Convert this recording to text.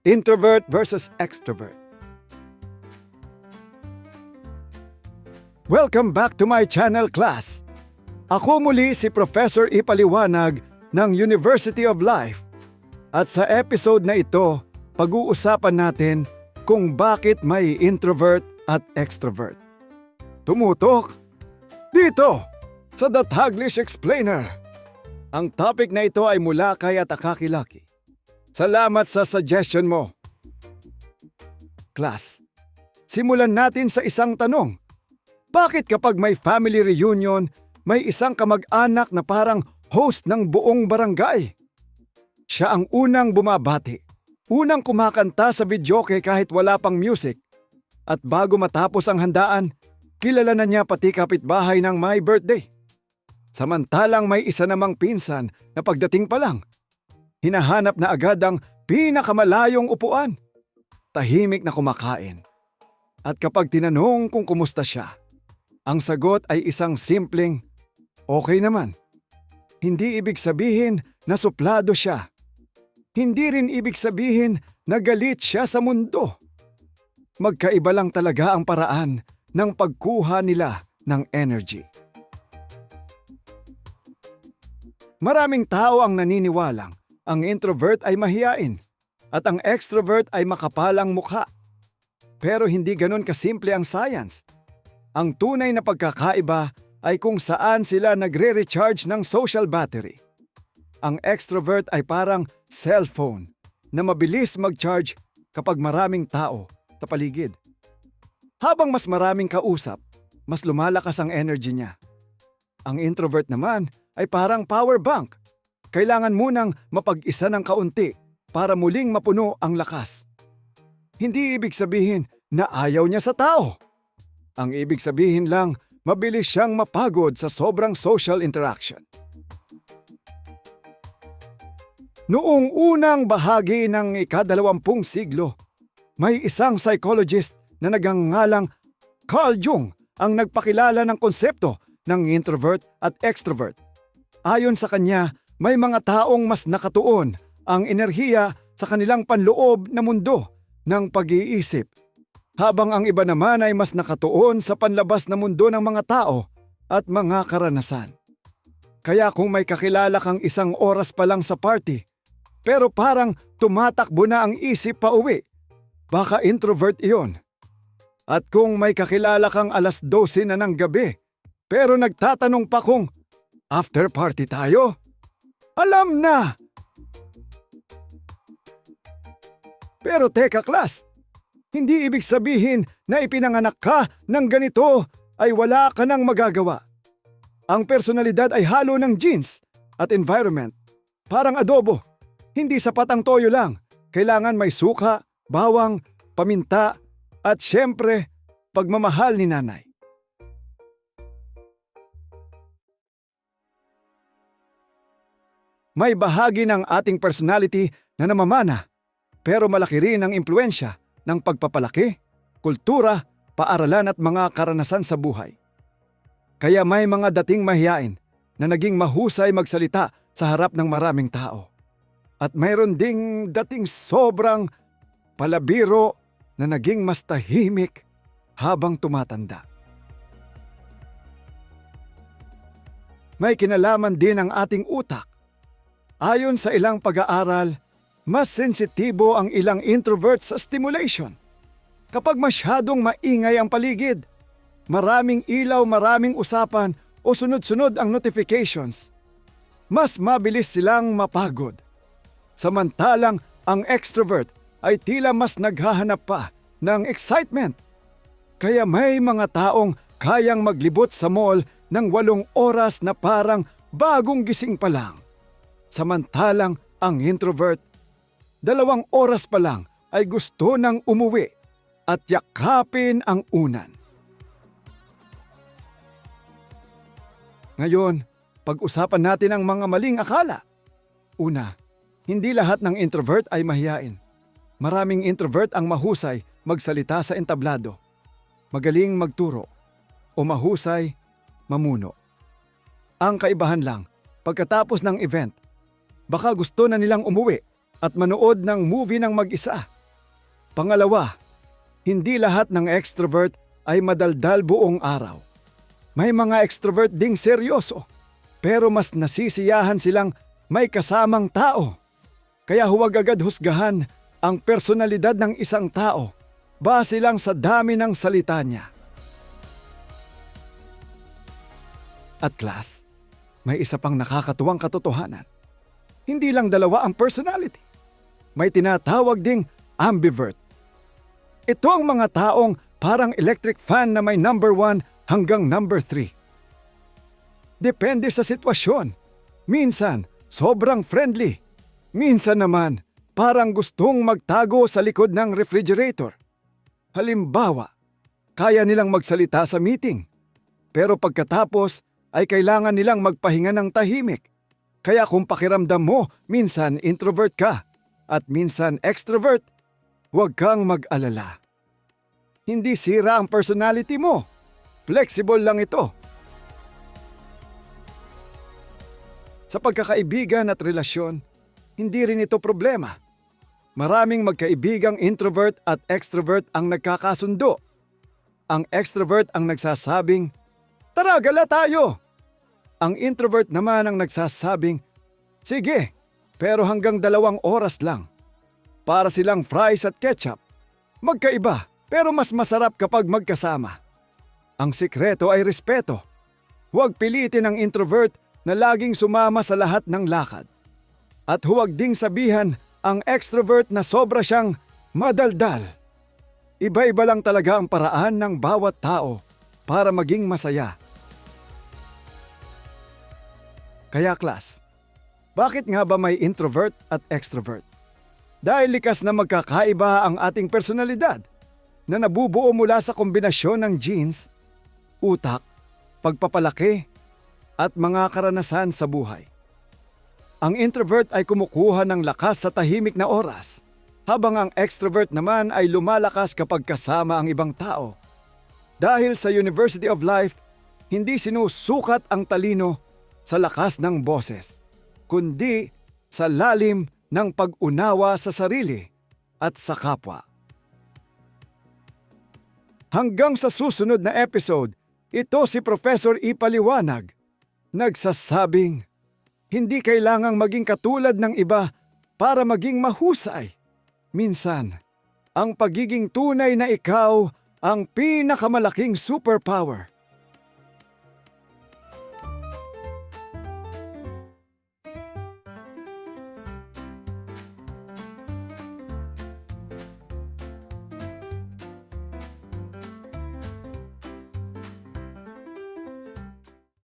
Introvert versus extrovert. Welcome back to my channel, class. Ako muli si Professor Ipaliwanag ng University of Life. At sa episode na ito, pag-uusapan natin kung bakit may introvert at extrovert. Tumutok dito sa The Taglish Explainer. Ang topic na ito ay mula kay Atakakilaki. Salamat sa suggestion mo. Class, simulan natin sa isang tanong. Bakit kapag may family reunion, may isang kamag-anak na parang host ng buong barangay? Siya ang unang bumabati, unang kumakanta sa videoke kahit wala pang music. At bago matapos ang handaan, kilala na niya pati kapitbahay ng my birthday. Samantalang may isa namang pinsan na pagdating pa lang, hinahanap na agad ang pinakamalayong upuan. Tahimik na kumakain. At kapag tinanong kung kumusta siya, ang sagot ay isang simpleng, okay naman. Hindi ibig sabihin na suplado siya. Hindi rin ibig sabihin na galit siya sa mundo. Magkaiba lang talaga ang paraan ng pagkuha nila ng energy. Maraming tao ang naniniwalang ang introvert ay mahiyain at ang extrovert ay makapalang mukha. Pero hindi ganon kasimple ang science. Ang tunay na pagkakaiba ay kung saan sila nagre-recharge ng social battery. Ang extrovert ay parang cellphone na mabilis mag-charge kapag maraming tao sa paligid. Habang mas maraming kausap, mas lumalakas ang energy niya. Ang introvert naman ay parang power bank. Kailangan munang mapag-isa ng kaunti para muling mapuno ang lakas. Hindi ibig sabihin na ayaw niya sa tao. Ang ibig sabihin lang, mabilis siyang mapagod sa sobrang social interaction. Noong unang bahagi ng ika-20 siglo, may isang psychologist na nagngangalang Carl Jung ang nagpakilala ng konsepto ng introvert at extrovert. Ayon sa kanya, may mga taong mas nakatuon ang enerhiya sa kanilang panloob na mundo ng pag-iisip, habang ang iba naman ay mas nakatuon sa panlabas na mundo ng mga tao at mga karanasan. Kaya kung may kakilala kang isang oras pa lang sa party, pero parang tumatakbo na ang isip pa uwi, baka introvert iyon. At kung may kakilala kang 12:00 na ng gabi, pero nagtatanong pa kung, after party tayo? Alam na! Pero teka, class, hindi ibig sabihin na ipinanganak ka ng ganito ay wala ka nang magagawa. Ang personalidad ay halo ng genes at environment. Parang adobo, hindi sapat ang toyo lang. Kailangan may suka, bawang, paminta, at syempre, pagmamahal ni nanay. May bahagi ng ating personality na namamana, pero malaki rin ang impluensya ng pagpapalaki, kultura, paaralan at mga karanasan sa buhay. Kaya may mga dating mahiyain na naging mahusay magsalita sa harap ng maraming tao. At mayroon ding dating sobrang palabiro na naging mas tahimik habang tumatanda. May kinalaman din ang ating utak. Ayon sa ilang pag-aaral, mas sensitibo ang ilang introverts sa stimulation. Kapag masyadong maingay ang paligid, maraming ilaw, maraming usapan o sunod-sunod ang notifications, mas mabilis silang mapagod. Samantalang ang extrovert ay tila mas naghahanap pa ng excitement. Kaya may mga taong kayang maglibot sa mall ng 8 oras na parang bagong gising pa lang. Samantalang ang introvert, 2 oras pa lang ay gusto nang umuwi at yakapin ang unan. Ngayon, pag-usapan natin ang mga maling akala. Una, hindi lahat ng introvert ay mahiyain. Maraming introvert ang mahusay magsalita sa entablado, magaling magturo, o mahusay mamuno. Ang kaibahan lang, pagkatapos ng event, baka gusto na nilang umuwi at manood ng movie ng mag-isa Pangalawa, hindi lahat ng extrovert ay madaldal buong araw. May mga extrovert ding seryoso, pero mas nasisiyahan silang may kasamang tao. Kaya huwag agad husgahan ang personalidad ng isang tao base lang sa dami ng salita niya. At class, may isa pang nakakatuwang katotohanan. Hindi lang dalawa ang personality. May tinatawag ding ambivert. Ito ang mga taong parang electric fan na may number 1 hanggang number 3. Depende sa sitwasyon. Minsan, sobrang friendly. Minsan naman, parang gustong magtago sa likod ng refrigerator. Halimbawa, kaya nilang magsalita sa meeting. Pero pagkatapos ay kailangan nilang magpahinga ng tahimik. Kaya kung pakiramdam mo, minsan introvert ka at minsan extrovert, huwag kang mag-alala. Hindi sira ang personality mo. Flexible lang ito. Sa pagkakaibigan at relasyon, hindi rin ito problema. Maraming magkaibigang introvert at extrovert ang nagkakasundo. Ang extrovert ang nagsasabing, "Tara, gala tayo!" Ang introvert naman ang nagsasabing, "Sige, pero hanggang 2 oras lang." Para silang fries at ketchup. Magkaiba, pero mas masarap kapag magkasama. Ang sikreto ay respeto. Huwag pilitin ang introvert na laging sumama sa lahat ng lakad. At huwag ding sabihan ang extrovert na sobra siyang madaldal. Iba-iba lang talaga ang paraan ng bawat tao para maging masaya. Kaya class, bakit nga ba may introvert at extrovert? Dahil likas na magkakaiba ang ating personalidad na nabubuo mula sa kombinasyon ng genes, utak, pagpapalaki, at mga karanasan sa buhay. Ang introvert ay kumukuha ng lakas sa tahimik na oras, habang ang extrovert naman ay lumalakas kapag kasama ang ibang tao. Dahil sa University of Life, hindi sinusukat ang talino sa lakas ng boses, kundi sa lalim ng pag-unawa sa sarili at sa kapwa. Hanggang sa susunod na episode, ito si Professor Ipaliwanag, nagsasabing, hindi kailangang maging katulad ng iba para maging mahusay. Minsan, ang pagiging tunay na ikaw ang pinakamalaking superpower.